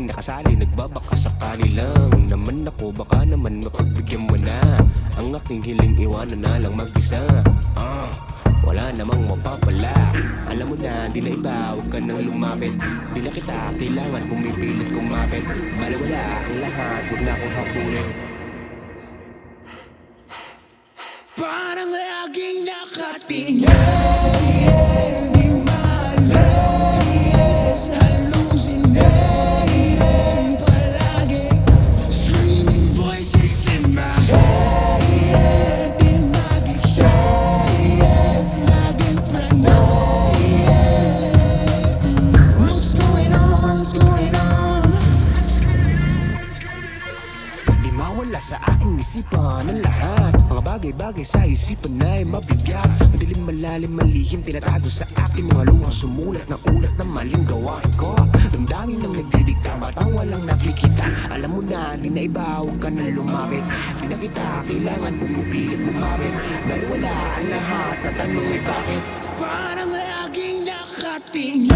nakasali, nagbabaka sakali lang naman ako, baka naman mapagbigyan mo na ang aking hiling, iwanan na lang mag-isa. Wala namang mapapala. Alam mo na, di na iba, huwag ka nang lumapit. Di na kita kailangan pumipilit kumapit. Balawala ang lahat, huwag na akong habulin. Parang laging nakatingin, di malayas, hallucinating palagi. Screaming voices in my head, di magising, laging paranoid. What's going on, what's going on? Di mawala sa aking isipan ang lahat, mga bagay-bagay sa isipan ay mabigat. Madilim, malalim, malihim, tinatago sa akin mga luhang sumulat ng ulat na maling gawain ko. Damdamin ng nagdidikta, batang walang nakikita. Alam mo na, di na iba, huwag ka na lumapit. Di na kita kailangan pumipilit lumapit. Baliwala ang lahat, tatanong ay bakit. Parang laging nakatingin,